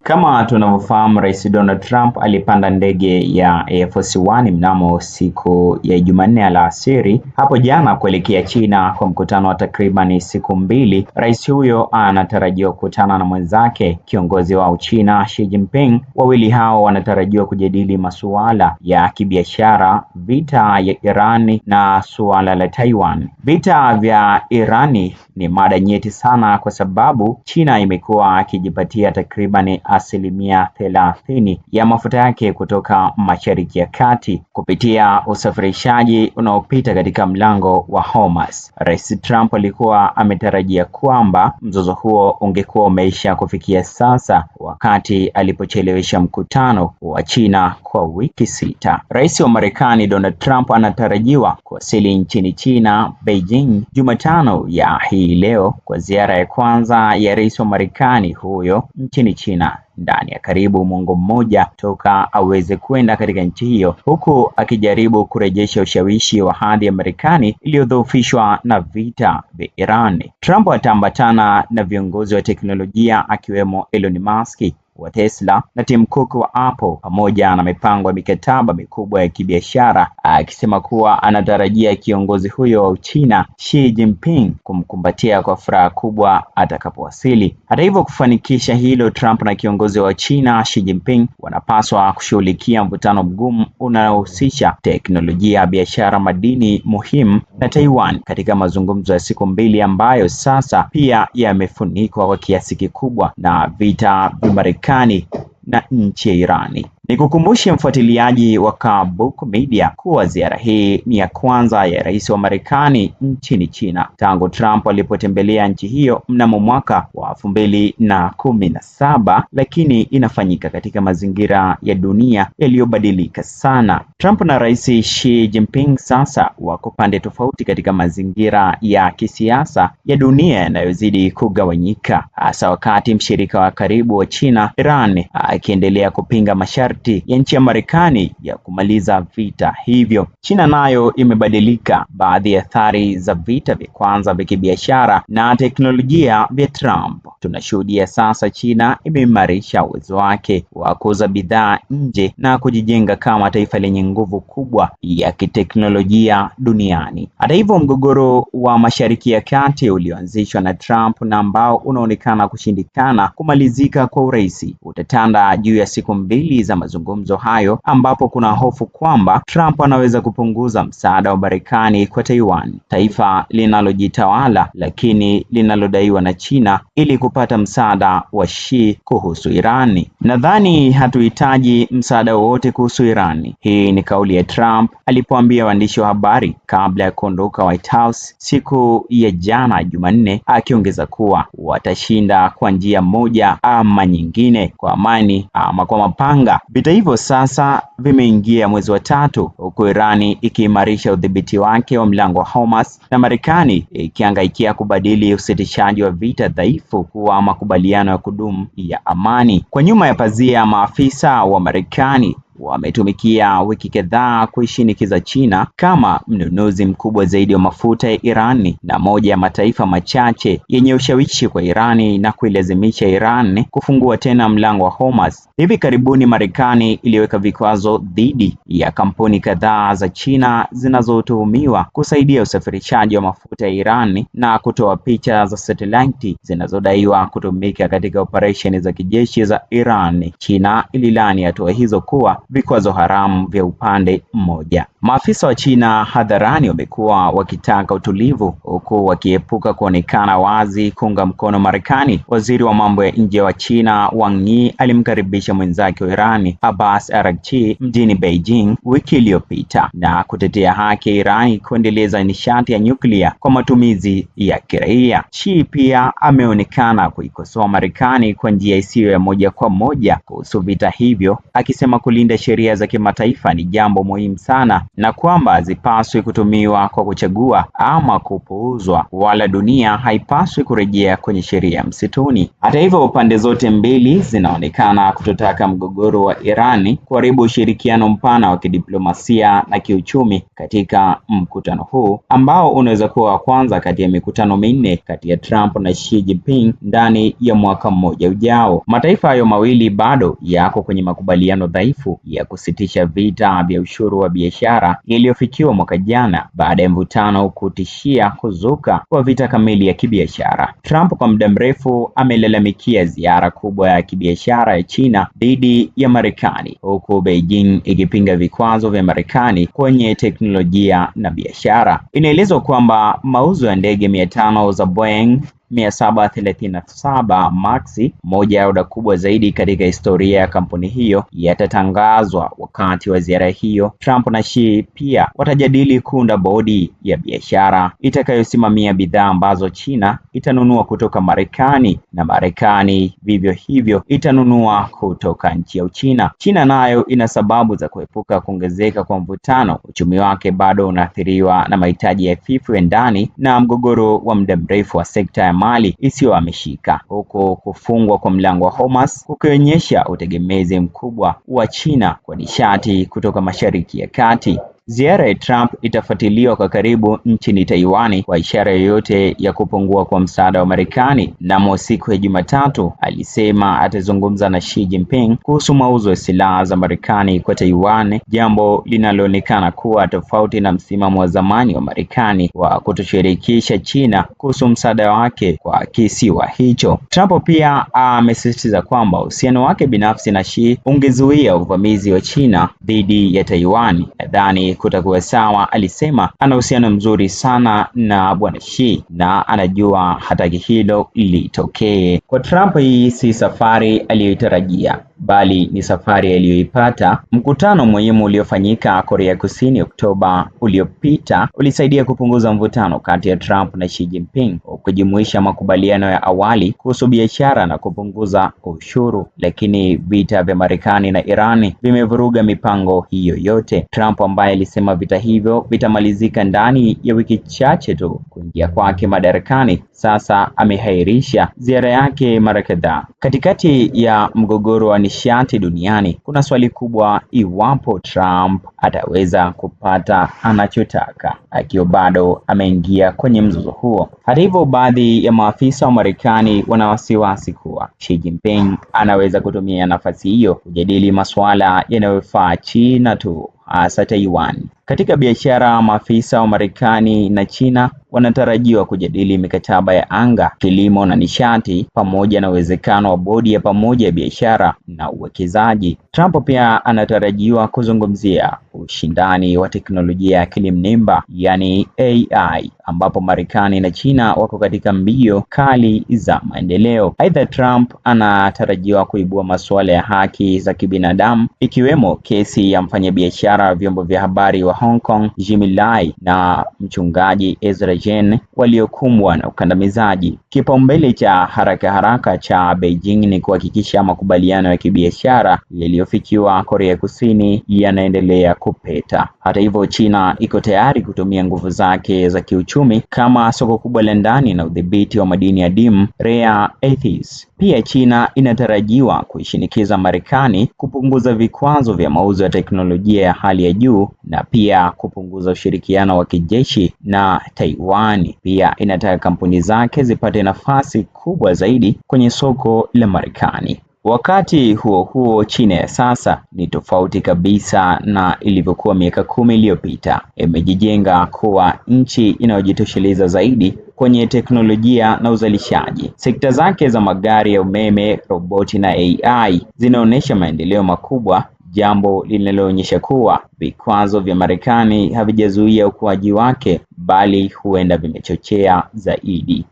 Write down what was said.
Kama tunavyofahamu, Rais Donald Trump alipanda ndege ya Air Force One mnamo siku ya Jumanne alasiri hapo jana kuelekea China kwa mkutano wa takriban siku mbili. Rais huyo anatarajiwa kukutana na mwenzake kiongozi wa Uchina Xi Jinping. Wawili hao wanatarajiwa kujadili masuala ya kibiashara, vita ya Irani na suala la Taiwan. Vita vya Irani ni mada nyeti sana kwa sababu China imekuwa ikijipatia takriban 30% ya mafuta yake kutoka Mashariki ya Kati kupitia usafirishaji unaopita katika mlango wa Hormuz. Rais Trump alikuwa ametarajia kwamba mzozo huo ungekuwa umeisha kufikia sasa wakati alipochelewesha mkutano wa China kwa wiki 6. Rais wa Marekani Donald Trump anatarajiwa kuwasili nchini China, Beijing, Jumatano ya hii leo kwa ziara ya kwanza ya rais wa Marekani huyo nchini China ndani ya karibu mwongo mmoja toka aweze kwenda katika nchi hiyo, huku akijaribu kurejesha ushawishi wa hadhi ya Marekani iliyodhoofishwa na vita vya Iran. Trump ataambatana na viongozi wa teknolojia akiwemo Elon Musk wa Tesla na Tim Cook wa Apple pamoja na mipango ya mikataba mikubwa ya kibiashara, akisema kuwa anatarajia kiongozi huyo wa Uchina Xi Jinping kumkumbatia kwa furaha kubwa atakapowasili. Hata hivyo, kufanikisha hilo, Trump na kiongozi wa China Xi Jinping wanapaswa kushughulikia mvutano mgumu unaohusisha teknolojia, biashara, madini muhimu na Taiwan katika mazungumzo ya siku mbili ambayo sasa pia yamefunikwa kwa kiasi kikubwa na vita vya Marekani na nchi ya Irani. Nikukumbushe mfuatiliaji wa Kabuku Media kuwa ziara hii ni ya kwanza ya rais wa Marekani nchini China tangu Trump alipotembelea nchi hiyo mnamo mwaka wa 2017, lakini inafanyika katika mazingira ya dunia yaliyobadilika sana. Trump na Rais Xi Jinping sasa wako pande tofauti katika mazingira ya kisiasa ya dunia yanayozidi kugawanyika, hasa wakati mshirika wa karibu wa China, Iran, akiendelea kupinga masharti ya nchi ya Marekani ya kumaliza vita hivyo. China nayo imebadilika. Baadhi ya athari za vita vya kwanza vya kibiashara na teknolojia vya Trump, tunashuhudia sasa China imeimarisha uwezo wake wa kuuza bidhaa nje na kujijenga kama taifa lenye nguvu kubwa ya kiteknolojia duniani. Hata hivyo, mgogoro wa Mashariki ya Kati ulioanzishwa na Trump na ambao unaonekana kushindikana kumalizika kwa urahisi utatanda juu ya siku mbili za mazungumzo hayo, ambapo kuna hofu kwamba Trump anaweza kupunguza msaada wa Marekani kwa Taiwan, taifa linalojitawala lakini linalodaiwa na China, ili kupata msaada wa Xi kuhusu Irani. Nadhani hatuhitaji msaada wowote kuhusu Irani. Hii ni kauli ya Trump alipoambia waandishi wa habari kabla ya kuondoka White House siku ya jana Jumanne, akiongeza kuwa watashinda kwa njia moja ama nyingine, kwa amani ama kwa mapanga. Vita hivyo sasa vimeingia mwezi wa 3 huku Irani ikiimarisha udhibiti wake wa mlango wa Hormuz na Marekani ikihangaikia kubadili usitishaji wa vita dhaifu kuwa makubaliano ya kudumu ya amani. Kwa nyuma ya pazia, maafisa wa Marekani wametumikia wiki kadhaa kuishinikiza China kama mnunuzi mkubwa zaidi wa mafuta ya Irani na moja ya mataifa machache yenye ushawishi kwa Irani, na kuilazimisha Iran kufungua tena mlango wa Hormuz. Hivi karibuni Marekani iliweka vikwazo dhidi ya kampuni kadhaa za China zinazotuhumiwa kusaidia usafirishaji wa mafuta ya Irani na kutoa picha za satellite zinazodaiwa kutumika katika operesheni za kijeshi za Iran. China ililani hatua hizo kuwa vikwazo haramu vya upande mmoja. Maafisa wa China hadharani wamekuwa wakitaka utulivu huku wakiepuka kuonekana wazi kuunga mkono Marekani. Waziri wa mambo ya nje wa China Wang Yi alimkaribisha mwenzake wa Irani Abbas Araghchi mjini Beijing wiki iliyopita na kutetea haki ya Irani kuendeleza nishati ya nyuklia kwa matumizi ya kiraia. Xi pia ameonekana kuikosoa Marekani kwa njia isiyo ya moja kwa moja kuhusu vita hivyo, akisema kulinda sheria za kimataifa ni jambo muhimu sana na kwamba hazipaswi kutumiwa kwa kuchagua ama kupuuzwa, wala dunia haipaswi kurejea kwenye sheria ya msituni. Hata hivyo, pande zote mbili zinaonekana kutotaka mgogoro wa Irani kuharibu ushirikiano mpana wa kidiplomasia na kiuchumi katika mkutano huu ambao unaweza kuwa wa kwanza kati ya mikutano minne kati ya Trump na Xi Jinping ndani ya mwaka mmoja ujao. Mataifa hayo mawili bado yako kwenye makubaliano dhaifu ya kusitisha vita vya ushuru wa biashara yaliyofikiwa mwaka jana baada ya mvutano kutishia kuzuka kwa vita kamili ya kibiashara. Trump kwa muda mrefu amelalamikia ziara kubwa ya kibiashara ya China dhidi ya Marekani, huku Beijing ikipinga vikwazo vya Marekani kwenye teknolojia na biashara. Inaelezwa kwamba mauzo ya ndege 500 za Boeing 737 Max, moja ya oda kubwa zaidi katika historia ya kampuni hiyo, yatatangazwa wakati wa ziara hiyo. Trump na Xi pia watajadili kuunda bodi ya biashara itakayosimamia bidhaa ambazo China itanunua kutoka Marekani na Marekani vivyo hivyo itanunua kutoka nchi ya Uchina. China nayo ina sababu za kuepuka kuongezeka kwa mvutano. Uchumi wake bado unaathiriwa na mahitaji hafifu ya ndani na mgogoro wa muda mrefu wa sekta ya mali isiyohamishika, huku kufungwa kwa mlango wa Hormuz kukionyesha utegemezi mkubwa wa China kwa nishati kutoka Mashariki ya Kati. Ziara ya Trump itafuatiliwa kwa karibu nchini Taiwan kwa ishara yoyote ya kupungua kwa msaada wa Marekani. Mnamo siku ya Jumatatu alisema atazungumza na Xi Jinping kuhusu mauzo ya silaha za Marekani kwa Taiwan, jambo linaloonekana kuwa tofauti na msimamo wa zamani wa Marekani wa kutoshirikisha China kuhusu msaada wake kwa kisiwa hicho. Trump pia amesisitiza kwamba uhusiano wake binafsi na Xi ungezuia uvamizi wa China dhidi ya Taiwan. Nadhani kutakuwa sawa, alisema. Ana uhusiano mzuri sana na bwana Xi na anajua hataki hilo litokee. Kwa Trump, hii si safari aliyoitarajia, bali ni safari aliyoipata. Mkutano muhimu uliofanyika Korea Kusini Oktoba uliopita ulisaidia kupunguza mvutano kati ya Trump na Xi Jinping, ukijumuisha makubaliano ya awali kuhusu biashara na kupunguza ushuru, lakini vita vya Marekani na Irani vimevuruga mipango hiyo yote. Trump, ambaye alisema vita hivyo vitamalizika ndani ya wiki chache tu kuingia kwake madarakani, sasa amehairisha ziara yake mara kadhaa. Katikati ya mgogoro wa nishati duniani, kuna swali kubwa iwapo Trump ataweza kupata anachotaka akiwa bado ameingia kwenye mzozo huo. Hata hivyo, baadhi ya maafisa wa Marekani wana wasiwasi kuwa Xi Jinping anaweza kutumia nafasi hiyo kujadili masuala yanayofaa China tu, hasa Taiwan. Katika biashara, maafisa wa Marekani na China wanatarajiwa kujadili mikataba ya anga, kilimo na nishati, pamoja na uwezekano wa bodi ya pamoja ya biashara na uwekezaji. Trump pia anatarajiwa kuzungumzia ushindani wa teknolojia ya akili mnemba, yani AI, ambapo Marekani na China wako katika mbio kali za maendeleo. Aidha, Trump anatarajiwa kuibua masuala ya haki za kibinadamu, ikiwemo kesi ya mfanyabiashara wa vyombo vya habari wa Hong Kong Jimmy Lai na mchungaji Ezra Jen waliokumbwa na ukandamizaji. Kipaumbele cha haraka cha Beijing ni kuhakikisha makubaliano ya kibiashara yaliyofikiwa Korea Kusini yanaendelea kupeta. Hata hivyo, China iko tayari kutumia nguvu zake za kiuchumi kama soko kubwa la ndani na udhibiti wa madini adimu rare earths. Pia China inatarajiwa kuishinikiza Marekani kupunguza vikwazo vya mauzo ya teknolojia ya hali ya juu na pia kupunguza ushirikiano wa kijeshi na Taiwan. Pia inataka kampuni zake zipate nafasi kubwa zaidi kwenye soko la Marekani. Wakati huo huo, China ya sasa ni tofauti kabisa na ilivyokuwa miaka 10 iliyopita. Imejijenga kuwa nchi inayojitosheleza zaidi kwenye teknolojia na uzalishaji. Sekta zake za magari ya umeme, roboti na AI zinaonyesha maendeleo makubwa, jambo linaloonyesha kuwa vikwazo vya Marekani havijazuia ukuaji wake, bali huenda vimechochea zaidi.